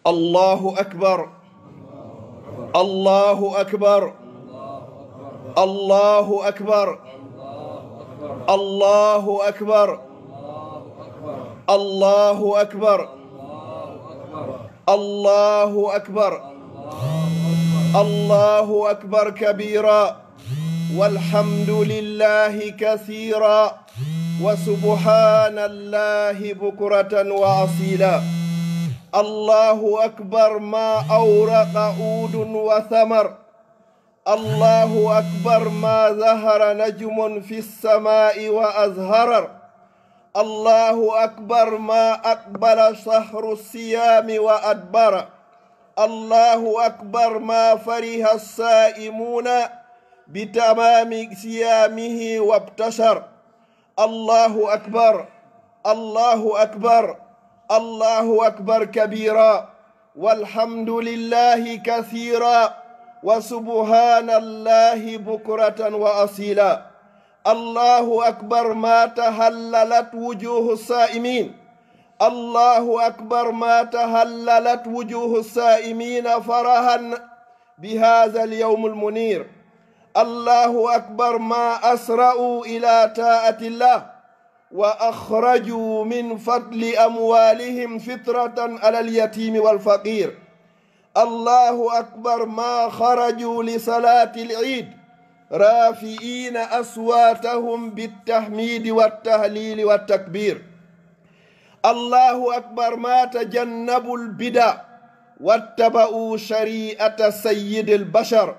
الله أكبر الله أكبر الله أكبر الله أكبر الله أكبر الله أكبر الله أكبر كبيرا والحمد لله كثيرا وسبحان الله بكرة وأصيلا. الله أكبر ما أورق عود وثمر. الله أكبر ما ظهر نجم في السماء وأزهر. الله أكبر ما أقبل شهر الصيام وأدبر. الله أكبر ما فرح الصائمون بتمام صيامه وابتشر. الله أكبر الله أكبر الله أكبر كبيرا والحمد لله كثيرا وسبحان الله بكرة وأصيلا. الله أكبر ما تهللت وجوه الصائمين. الله أكبر ما تهللت وجوه الصائمين فرحا بهذا اليوم المنير. الله أكبر ما أسرعوا إلى طاعة الله وأخرجوا من فضل أموالهم فطرة على اليتيم والفقير. الله أكبر ما خرجوا لصلاة العيد رافعين أصواتهم بالتحميد والتهليل والتكبير. الله أكبر ما تجنبوا البدع واتبعوا شريعة سيد البشر.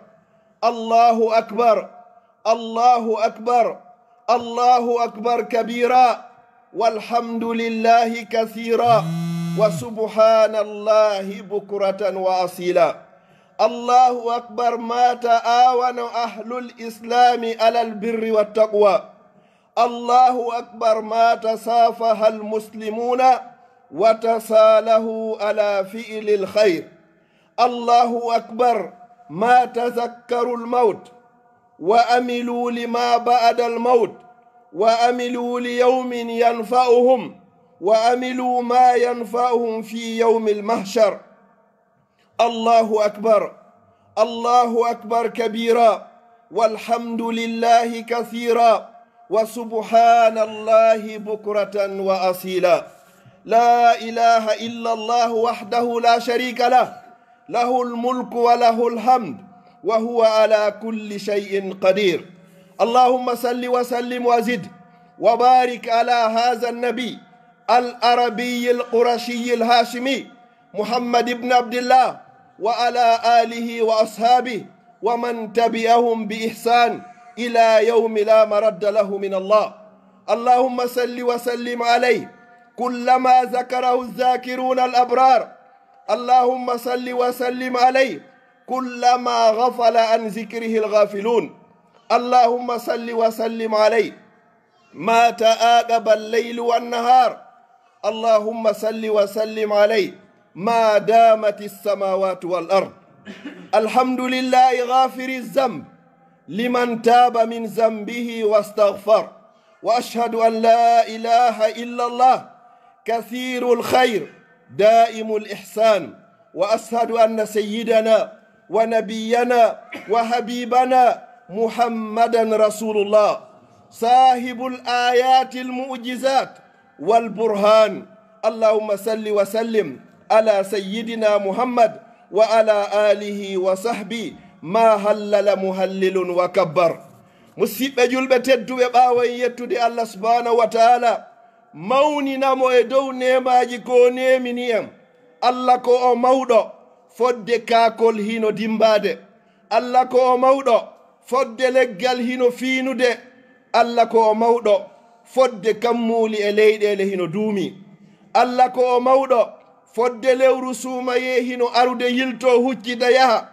الله أكبر الله أكبر الله أكبر كبيرا والحمد لله كثيرا وسبحان الله بكرة وأصيلا. الله أكبر ما تعاون أهل الإسلام على البر والتقوى. الله أكبر ما تصافح المسلمون وتصالحوا على فعل الخير. الله أكبر ما تذكروا الموت وأملوا لما بعد الموت وأملوا ليوم ينفعهم وأملوا ما ينفعهم في يوم المحشر. الله أكبر الله أكبر كبيرا والحمد لله كثيرا وسبحان الله بكرة وأصيلا. لا إله إلا الله وحده لا شريك له له الملك وله الحمد وهو على كل شيء قدير. اللهم صل وسلم وزد وبارك على هذا النبي العربي القرشي الهاشمي محمد بن عبد الله وعلى آله وأصحابه ومن تبعهم بإحسان إلى يوم لا مرد له من الله. اللهم صل وسلم عليه كلما ذكره الذاكرون الأبرار. اللهم صل وسلم عليه كلما غفل عن ذكره الغافلون. اللهم صل وسلم عليه ما تعاقب الليل والنهار. اللهم صل وسلم عليه ما دامت السماوات والأرض. الحمد لله غافر الذنب لمن تاب من ذنبه واستغفر. وأشهد أن لا إله إلا الله كثير الخير دائم الإحسان. وأشهد أن سيدنا ونبينا وحبيبنا محمدا رسول الله صاحب الآيات المعجزات والبرهان. اللهم صل وسلم على سيدنا محمد وعلى آله وصحبه ما هلل مهلل وكبر. مسيب جلبة تدو باوين يتدي الله سبحانه وتعالى موني نامو يدو نيماجي كو نيمي نيم. الله كو مودو فود كاكول هينو ديمبادي. الله كو مودو فود لغال هينو فينو دي. الله كو مودو فود كمولي إليدي لهينو دومي. الله كو مودو فود لورو سوما يهينو أرود يلتو هجي ديها.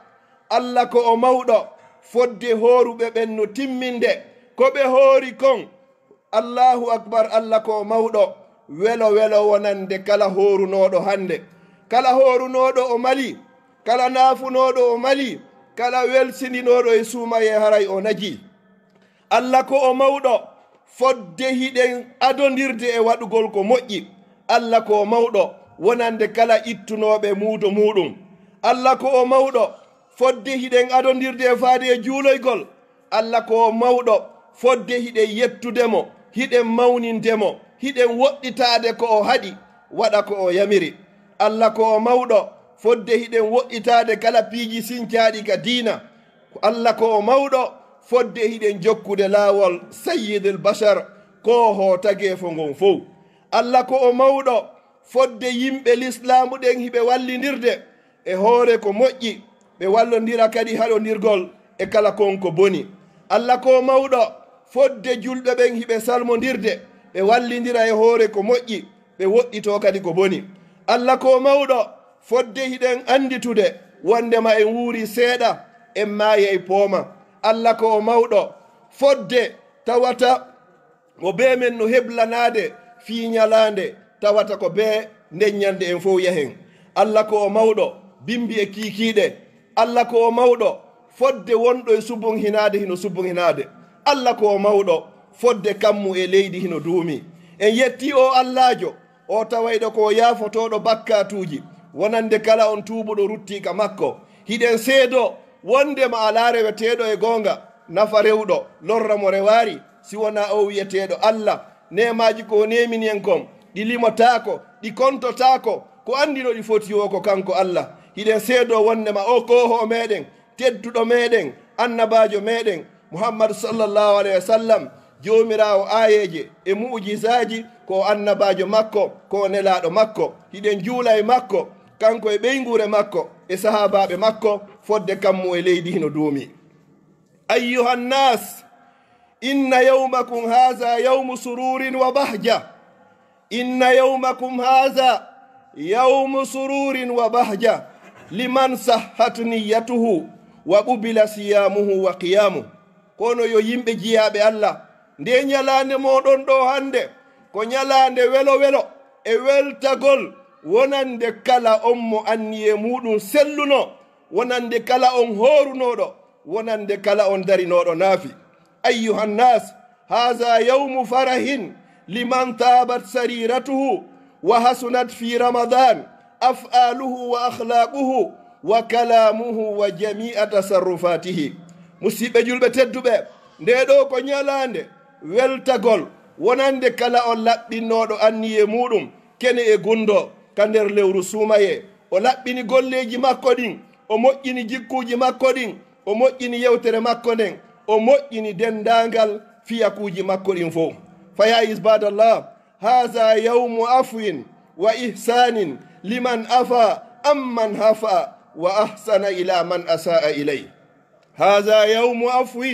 الله كو مودو فود هورو ببنو تمين دي كو بهوري كون. الله أكبر. الله كو مودو ويلو ويلو ونند كلا هورو نودو هند kala horunoɗo o mali kala nafunoɗo o mali kala welsindinoɗo e suumaye haray o naji. Allah ko o mawɗo fodde hiɗen adodirde e waɗugol ko moƴƴi. Allah ko o mawɗo wonande kala ittunoɓe muudo muɗum. Allah ko o mawɗo fodde hiɗen adondirde e faade e juuloygol. Allah ko o mawɗo fodde hiɗen yettudemo, hiɗen mawnindemo, hiɗen woɗɗitaade ko o haɗi waɗa ko o yamiri. Allah ko o mawɗo fodde hiɗen woɗɗitaade kala piiji sincaaɗi ka diina. Allah ko o mawɗo fodde hiɗen jokkude laawol sayyidul bashar ko ho tageefo ngon fof. Allah ko o mawɗo fodde yimɓe l'islamu ɗen hiɓe wallindirde e hoore ko moƴƴi, ɓe wallondira kadi haɗondirgol e kala konko boni. Allah ko mawɗo fodde julɓe ɓen hiɓe salmodirde, ɓe wallidira e hoore ko moƴƴi, ɓe woɗɗito kadi ko boni. Allah ko mawɗo fodde hiɗen anditude wondema en wuuri seeɗa en maaya e pooma. Allah ko mawɗo fodde tawata ko be men no heblanade fi ñalande tawata ko be ndeññande en fof yahen. Allah ko mawɗo bimbi e kiikiiɗe. Allah ko mawɗo fodde wonɗo e subon hinade hino subon hinade. Allah ko mawɗo fodde kammu e leydi hino duumi. En yetti o Allahjo o tawayɗo ko yaafotoɗo bakkatuji wonande kala on tuubuɗo ruttika makko. Hiɗen seedo wondema ala reweteɗo e gonga nafa rewɗo lorra mo rewari si wona o wiyeteɗo Allah. Nemaji ko nemini en kon ɗi limotako, ɗi kontotako, ko andino ɗi foti o ko kanko Allah. Hiɗen seedo wondema o koho meɗen, tedduɗo meɗen, annabajo meɗen Muhammad sallallahu alayhi wa sallam, jomirawo ayeje e mu'jizaji ko annabajo makko, ko nelaɗo makko. Hiɗen juula e makko, kanko e ɓeygure makko e sahabaɓe makko fodde kammu e leydi hino duumi. Ayyuhan nas, inna yawmakum haza yawmu sururin wa bahja. Inna yawmakum haza yawmu sururin wa bahja liman sahhat niyyatuhu wa qubila siyamuhu wa qiyamuhu. Kono yo yimɓe jiyaɓe Allah, nde ñalande moɗon ɗo hande ko ñalande welo welo e weltagol, wonande kala on mo anni e muɗum selluno, wonande kala on horunoɗo, wonande kala on darinoɗo naafi. Ayyuhan nas, haza yawmu farahin liman tabat sariratuhu wa hasunat fi ramadan af'aluhu wa akhlaquhu wa kalamuhu wa jami'a tasarrufatihi. Musidɓe julɓe tedduɓe, nde ɗo ko ñalande weltagol, wonande kala on laɓɓinnoɗo anni e muɗum kene e gundo ka nder lewru suumaye. O laɓɓini golleji makko ɗin, o moƴƴini jikkuji makko ɗin, o moƴƴini yewtere makko nden, o moƴƴini dendagal fiyakuji makko ɗin fof. Faya isbadallah, haza yawmu afwin wa ihsanin liman afa amman hafa wa ahsana ila man asaa ilay. هذا يوم عفو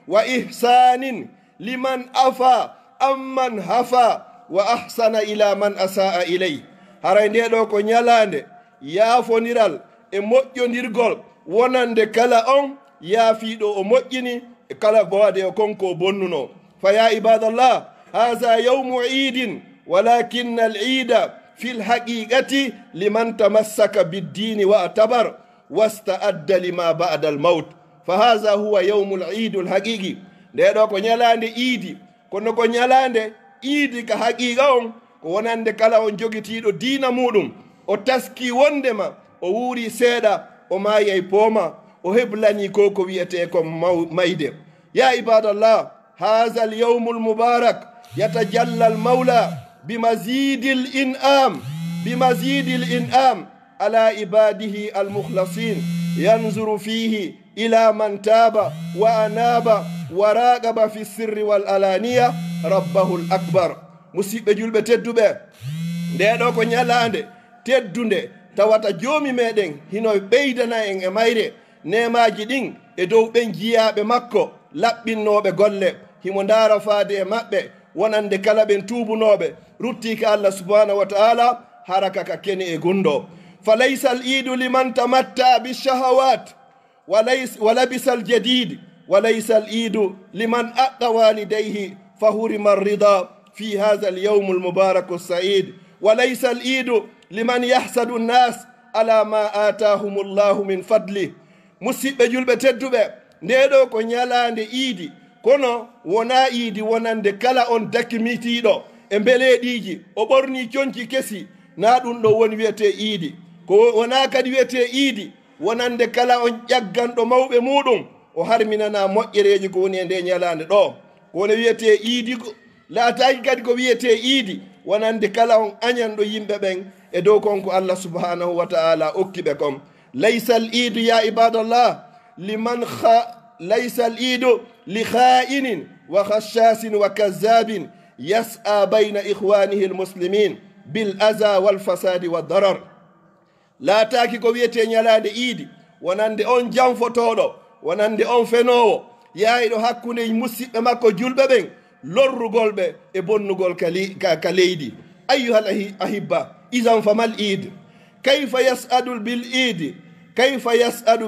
وإحسان لمن أفا أمن هفا وأحسن إلى من أساء إليه. haray nde ɗo ko ñalande yaafoniral e moƴƴodirgol, wonande kala on yaafiɗo o moƴƴini e kala bowade o konko bonnuno. fa ya ibadallah, haza yawmu idin walakinna al ida fi lhaqiqati liman tamassaka biddini wa atabar wasta'adda lima ba'da al maut. fahaza huwa yawmul idul haqiqi. nde ɗo ko ñalande iidi, kono ko ñalande iidi ka haqiqa on ko wonande kala on jogitiɗo diina muɗum, o taski wondema o wuuri seeɗa, o maayay pooma, o heblani ko ko wiyete ko mayde. ya ibadallah, haza al yawmul mubarak yatajalla al mawla bimazidil in'am ala ibadihi al mukhlasin yanzuru fihi ila man taba wa anaba wa raqaba fi sirri wal alaniya rabbahu al akbar. Musidɓe julɓe tedduɓe, nde ɗo ko ñalande teddunde tawata joomi meɗen hino ɓeydana en e mayre nemaji ɗin e dow ɓen jiyaɓe makko laɓɓinnoɓe golle, himo ndaara faade e maɓɓe, wonande kala ɓen tuubunoɓe ruttika Allah subhanahu wa ta'ala haraka ka kene e gundo. falaysa al idu liman tamatta bishahawat ولبس الجديد وليس العيد لمن أعطى والديه فحرم الرضا في هذا اليوم المبارك السعيد وليس العيد لمن يحسد الناس على ما آتاهم الله من فضله. musidɓe julɓe tedduɓe, nde ɗo ko ñalande iidi, kono wona iidi wonande kala on dakimitiɗo e mbeleɗiji, o ɓorni conci kesi na ɗum ɗo woni wiyete iidi ko wona kadi wiyete iidi wonande kala on ƴagganɗo mawɓe muɗum o harminana moƴƴereji ko woni e nde ñalande ɗo kono wiyete iidi laataki kadi ko wiyete iidi wonande kala on añanɗo yimɓe ɓen e dow konko Allah subhanahu wa ta'ala okkiɓe kon laysa al iidu ya ibadallah laysa al iidu li kha'inin wa khashasin wa kazzabin yas'a bayna ikhwanihi almuslimin bil aza wal fasadi wa darar laataki ko wiyete ñalande iidi wonande on janfotoɗo wonande on fenowo yaayiɗo hakkunde musidɓe makko julɓe ɓen lorrugol ɓe e bonnugol ka leydi ayyuhal ahibba idan famal iid kayfa yas'adu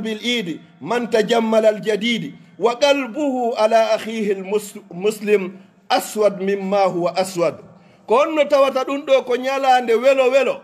bil iidi man tajammala al jadidi wa qalbuhu ala akhihi al muslim aswad mimma huwa aswad ko honno tawata ɗum ɗo ko ñalande welo welo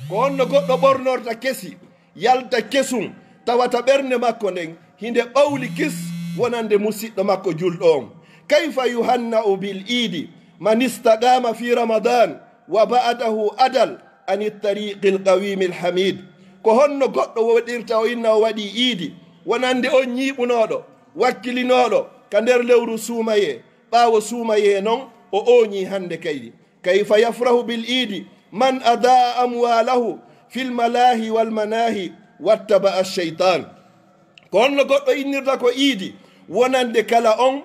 ko honno goɗɗo ɓornorta kesi yalta kesum tawata ɓernde makko nden hinde ɓawli kis wonande musidɗo makko julɗo on kayfa yuhanna'u bil iidi man istaqama fi ramadan wa ba'dahu adal an tariqi l qawimi l hamid ko honno goɗɗo waɗirta o inna o waɗi iidi wonande on ñiiɓunoɗo wakkilinoɗo ka nder lewru suumaye ɓaawo suumaye noon o oñi hande kaydi kayfa yafrahu bil iidi man adaa amwalahu fi l malahi wal manahi wattaba alcheytan ko honno goɗɗo innirta ko iidi wonande kala on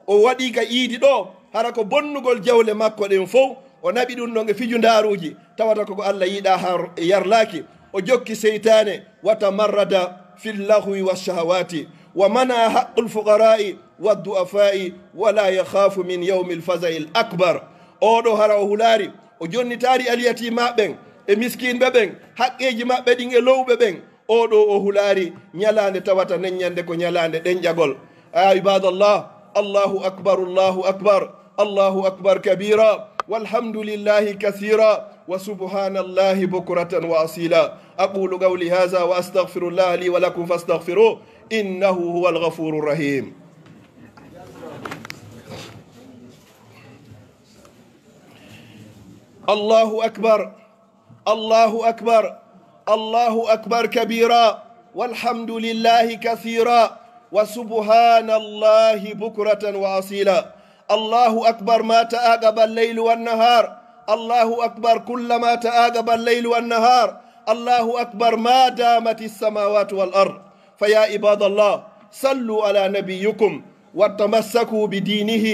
o waɗi ka iidi ɗo hara ko bonnugol jawle makko ɗen fof o naɓi ɗum ɗon e fiju ndaruji tawata koko Allah yiɗa yarlaki o jokki seytane wata marrada fi llahwi walshahawati wa mana haqqu lfuqara'i waddu'afai wala yakhafu min yawmi lfazai l akbar oɗo hara o hulari o jonnitari aliyatimaɓe ɓen e miskinɓe ɓen haqqeji maɓɓe ɗin e lowɓe ɓen oɗo o hulari ñalande tawata neññande ko ñalande ɗenƴagol a ibadallah allahu akbar allahu akbar allahu akbar kabira walhamdulillahi kathira wa subhanallahi bukratan wa asila aqulu qawli hadha wa astaghfirullah li wa lakum fastaghfiruh innahu huwal ghafurur rahim allahu akbar allahu akbar الله أكبر كبيرا والحمد لله كثيرا وسبحان الله بكرة وأصيلا الله أكبر ما تآقب الليل والنهار الله أكبر كلما تآقب الليل والنهار الله أكبر ما دامت السماوات والأرض فيا عباد الله صلوا على نبيكم وتمسكوا بدينه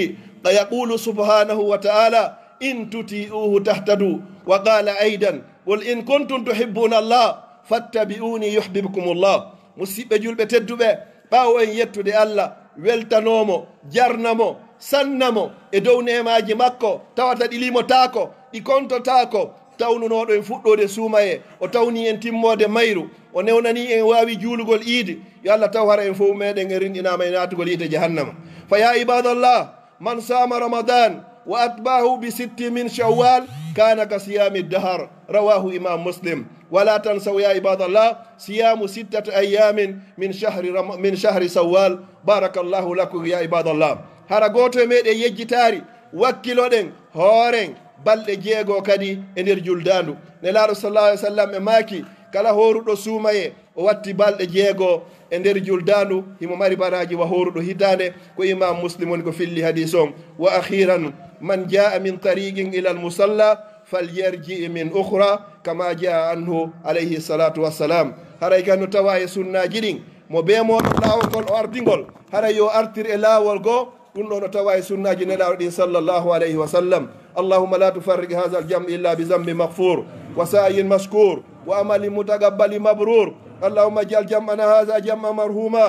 فيقول سبحانه وتعالى إن تطيعوه تهتدوا وقال أيضا قل إن كنتم تحبون الله فاتبعوني يحببكم الله مسيبة جلبة تدبة باو أن يتدي الله weltanomo jarnamo sannamo e dow nemaji makko tawata ɗi limotako ɗi kontotako tawnunoɗo en fuɗɗode suumaye o tawni en timmode mayru o newnani en wawi juulugol iidi yo Allah taw hara en fof meɗen e rinɗinama e natugol yiite jahannama fa ya ibadallah man sama ramadan wa atbahu bi sitti min shawwal kana ka siyami dahar rawahu imam muslim wala tansaw ya ibadallah siyamu 6 ayamin min shahri sawwal barakallahu lakum ya ibadallah hara goto e meɗen yejjitari wakkiloɗen hooren balɗe jeego kadi e nder juldandu nelaɗo sallallahu alih w sallam e maaki kala horuɗo suumaye o watti balɗe jeego e nder juldandu himo mari baraji wa horuɗo hitande ko imam muslim woni ko filli hadis on wa akhiran man jaa min tariqin ila al musalla falyarji min ukhra kama jaa anhu alayhi salatu wassalam haray kan no tawa e sunnaji ɗin mo bemoɗo lawol o ardigol haray yo artir e lawol goo ɗum ɗo no tawa e sunnaji nelaɗo ɗin sallllahu alayhi wa sallam allahumma la tufarriq hadha al jam illa bi zambi maghfur wa sa'yin mashkur wa amalin mutaqabbali mabrur اللهم اجعل جمعنا هذا جمعا مرحوما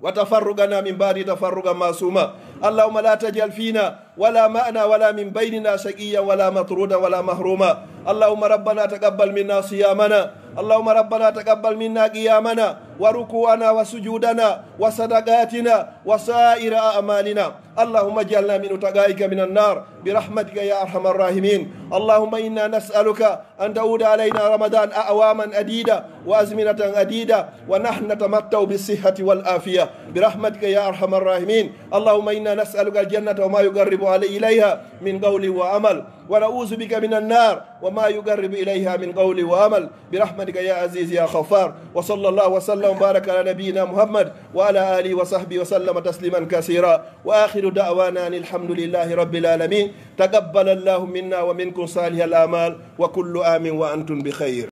وتفرقنا من بعد تفرقا معصوما اللهم لا تجعل فينا ولا معنا ولا من بيننا شقيا ولا مطرودا ولا محروما اللهم ربنا تقبل منا صيامنا اللهم ربنا تقبل منا قيامنا وركوعنا وسجودنا وصدقاتنا وسائر أعمالنا. اللهم اجعلنا من أتقائك من النار برحمتك يا أرحم الراحمين. اللهم إنا نسألك أن تعود علينا رمضان أعواما عديدة وأزمنة عديدة ونحن نتمتع بالصحة والعافية برحمتك يا أرحم الراحمين. اللهم إنا نسألك الجنة وما يقرب إليها من قول وعمل، ونعوذ بك من النار وما يقرب إليها من قول وعمل برحمتك يا عزيز يا غفار. وصلى الله وسلم وبارك على نبينا محمد وعلى آله وصحبه وسلم تسليما كثيرا. وآخر دعوانا الحمد لله رب العالمين. تقبل الله منا ومنكم صالح الأعمال، وكل عام وأنتم بخير.